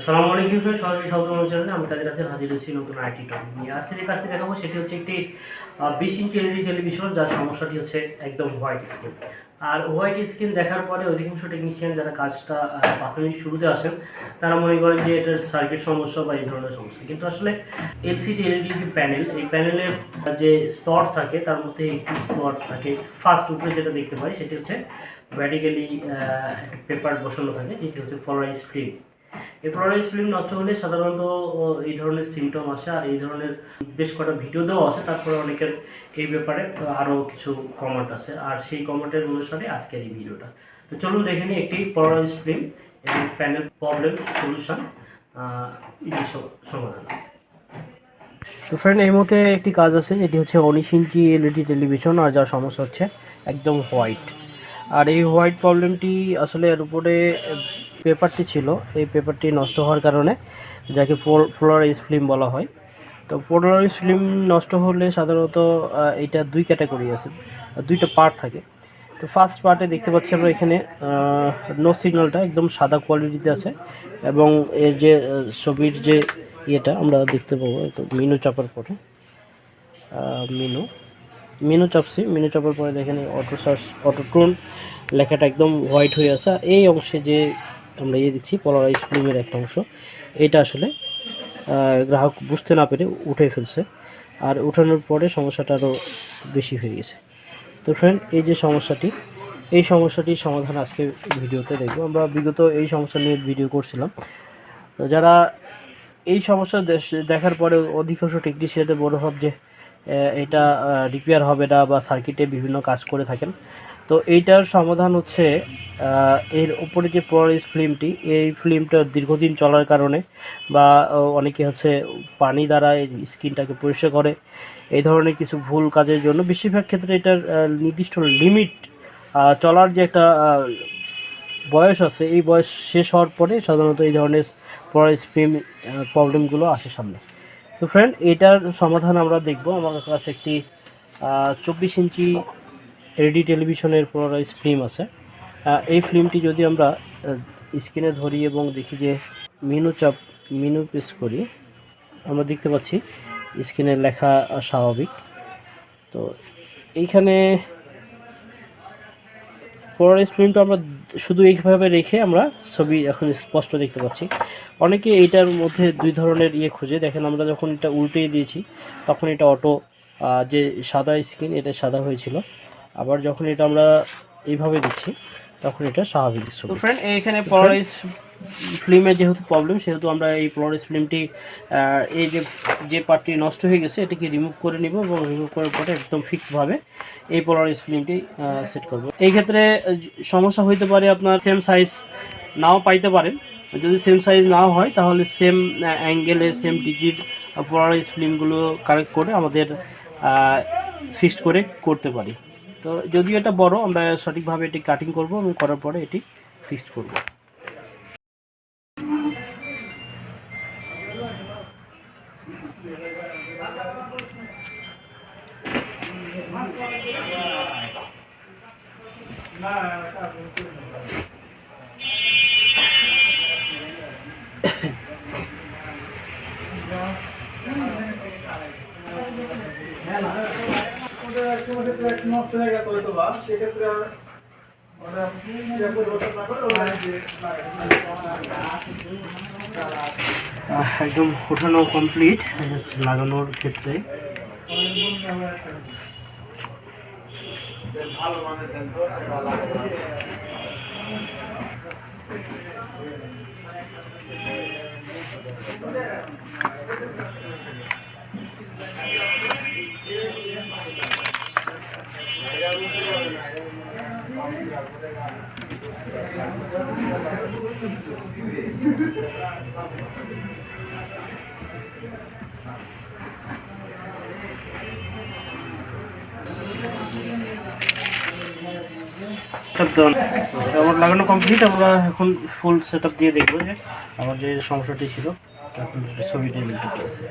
আসসালামু আলাইকুম ফ্রেন্ড, সবাইকে স্বাগত আমার চ্যানেলে। আমি কাজের কাছে হাজির হয়েছি নতুন আইটি টপিক নিয়ে। আজকে যে কাজটি দেখাবো সেটি হচ্ছে একটি 20 ইঞ্চি এলইডি টেলিভিশন, যার সমস্যাটি হচ্ছে একদম হোয়াইট স্ক্রিন। আর হোয়াইট স্ক্রিন দেখার পরে অধিকাংশ টেকনিশিয়ান যারা কাজটা প্রাথমিক শুরুতে আসেন তারা মনে করেন যে এটার সার্কিট সমস্যা বা এই ধরনের সমস্যা, কিন্তু আসলে এলসিডি এলইডি প্যানেল, এই প্যানেলের যে স্তর থাকে তার মধ্যে একটি স্তর থাকে ফার্স্ট উপরে যেটা দেখতে পাই সেটি হচ্ছে ভার্টিক্যালি একটা পেপার বসানো থাকে, যেটি হচ্ছে পোলারাইজ ফিল্ম। এই পোলারাইজ ফিল্ম নষ্ট হলে সাধারণত এই ধরনের সিমটম আসে, আর এই ধরনের বেশ কটা ভিডিও দেওয়া আছে। তারপরে অনেকের এই ব্যাপারে আরও কিছু কমেন্ট আছে, আর সেই কমেন্টের অনুসারে আজকের এই ভিডিওটা। তো চলুন দেখে নিই একটি পোলারাইজ ফিল্ম এবং প্যানেল প্রবলেম সলিউশন সমাধান। তো ফ্রেন্ড, এই মধ্যে একটি কাজ আছে যেটি হচ্ছে 19 ইঞ্চি এলইডি টেলিভিশন, আর যার সমস্যা হচ্ছে একদম হোয়াইট। আর এই হোয়াইট প্রবলেমটি আসলে এর উপরে পেপারটি ছিল, এই পেপারটি নষ্ট হওয়ার কারণে, যাকে পোলারাইজ ফিল্ম বলা হয়। তো পোলারাইজ ফিল্ম নষ্ট হলে সাধারণত এটা দুই ক্যাটাগরি আছে, দুইটা পার্ট থাকে। তো ফার্স্ট পার্টে দেখতে পাচ্ছি আমরা এখানে নো সিগন্যালটা একদম সাদা কোয়ালিটিতে আছে, এবং এর যে ছবির যে ইয়েটা আমরা দেখতে পাবো, তো মেনু চাপার পরে মেনু চাপছি, মেনু চাপার পরে দেখেন অটো সার্চ অটোটোন লেখাটা একদম হোয়াইট হয়ে আছে। আর এই অংশে যে আমরা দেখছি পোলারাইজ ফিল্মের একটা অংশ, এটা আসলে গ্রাহক বুঝতে না পেরে উঠে ফেলছে, আর উঠানোর পরে সমস্যাটা আরও বেশি হয়ে গেছে। তো ফ্রেন্ড, এই সমস্যাটির সমাধান আজকে ভিডিওতে দেখব। আমরা বিগত এই সমস্যা নিয়ে ভিডিও করছিলাম। তো যারা এই সমস্যা দেখার পরে অধিকাংশ টেকনিশিয়ানদের বড় ভাব যে এটা রিপেয়ার হবে না বা সার্কিটে বিভিন্ন কাজ করে থাকেন। তো এইটার সমাধান হচ্ছে এর উপরে যে পোলারাইজ ফিল্মটি, এই ফিল্মটা দীর্ঘদিন চলার কারণে বা অনেকে হচ্ছে পানি দ্বারা এই স্কিনটাকে পরিষ্কার করে, এই ধরনের কিছু ভুল কাজের জন্য বেশিরভাগ ক্ষেত্রে এটার নির্দিষ্ট লিমিট চলার যে একটা বয়স আছে, এই বয়স শেষ হওয়ার পরে সাধারণত এই ধরনের পোলারাইজ ফিল্ম প্রবলেমগুলো আসে সামনে। তো ফ্রেন্ড, এটার সমাধান আমরা দেখব। আমার কাছে একটি 24 ইঞ্চি এলইডি টেলিভিশনের পোলারাইজ ফিল্ম আছে। এই ফিল্মটি যদি আমরা স্ক্রিনে ধরি এবং দেখি যে মেনু প্রেস করি, আমরা দেখতে পাচ্ছি স্ক্রিনে লেখা স্বাভাবিক। তো এইখানে পোলারাইজ ফিল্মটা আমরা শুধু এইভাবে রেখে আমরা ছবি এখন স্পষ্ট দেখতে পাচ্ছি। অনেকে এইটার মধ্যে দুই ধরনের খুঁজে দেখেন। আমরা যখন এটা উল্টিয়ে দিয়েছি তখন এটা অটো যে সাদা স্ক্রিন, এটা সাদা হয়েছিল, আবার যখন এটা আমরা এইভাবে দিচ্ছি তখন এটা স্বাভাবিক। তো ফ্রেন্ড, এখানে পোলারাইজ ফিল্মের যেহেতু প্রবলেম, সেহেতু আমরা এই পোলারাইজ ফিল্মটি এই যে পার্টটি নষ্ট হয়ে গেছে এটিকে রিমুভ করে নিব, এবং রিমুভ করার পরে একদম ফিক্সভাবে এই পোলারাইজ ফিল্মটি সেট করব। এই ক্ষেত্রে সমস্যা হইতে পারে আপনার সেম সাইজ নাও পাইতে পারেন। যদি সেম সাইজ নাও হয় তাহলে সেম অ্যাঙ্গেলের সেম ডিজিট পোলারাইজ ফিল্মগুলো কালেক্ট করে আমাদের ফিক্সড করে করতে পারি। তো যদিও এটা বড়, আমরা সঠিকভাবে এটি কাটিং করব এবং করার পরে এটি ফিক্সড করব। একদম ওঠানো কমপ্লিট লাগানোর ক্ষেত্রে। আমার লাগানো কমপ্লিট। আমরা এখন ফুল সেট আপ দিয়ে দেখবো যে আমার যে সমস্যাটি ছিল এখন ছবিটি মিলতে পেরেছে।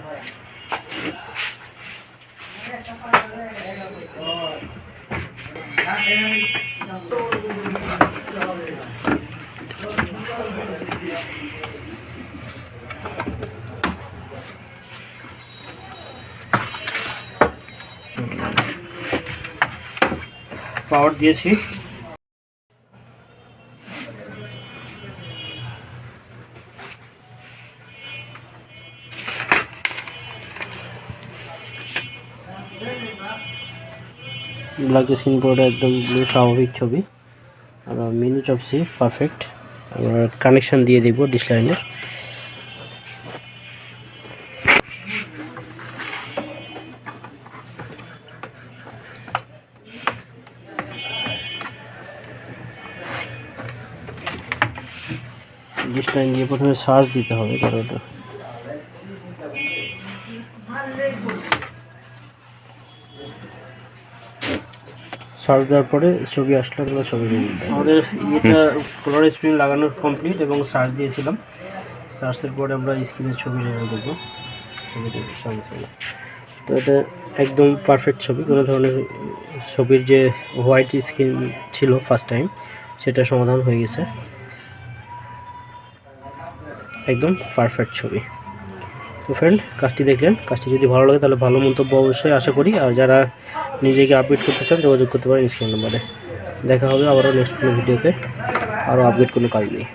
পাওয়ার দিয়েছি। ব্ল্যাক স্ক্রিন বোর্ডে একদম ব্লু স্বাভাবিক ছবি। আর মেনু চাপছি পারফেক্ট। আমরা কানেকশন দিয়ে দেখব ডিশ লাইনের। ডিশ লাইন দিয়ে প্রথমে চার্জ দিতে হবে, কারণ ওটা চার্জ দেওয়ার পরে ছবি আসলে আমরা ছবি দেবো। আমাদের ইয়েটা পোলার স্ক্রিন লাগানোর কমপ্লিট এবং চার্জ দিয়েছিলাম। চার্জের পরে আমরা স্ক্রিনের ছবি দেখবো, ছবি দেখবো সামনে। তো এটা একদম পারফেক্ট ছবি, কোনো ধরনের ছবির যে হোয়াইট স্ক্রিন ছিল ফার্স্ট টাইম সেটা সমাধান হয়ে গেছে, একদম পারফেক্ট ছবি। তো ফ্রেন্ড, কাজটি দেখলেন, কাজটি যদি ভালো লাগে তাহলে ভালো মন্তব্য অবশ্যই আশা করি। আর যারা নিজেকে আপডেট করতে চান যোগাযোগ করতে পারেন স্ক্রিন নাম্বারে। দেখা হবে আবারও নেক্সট কোনো ভিডিওতে, আরও আপডেট কোনো কাজ নেই।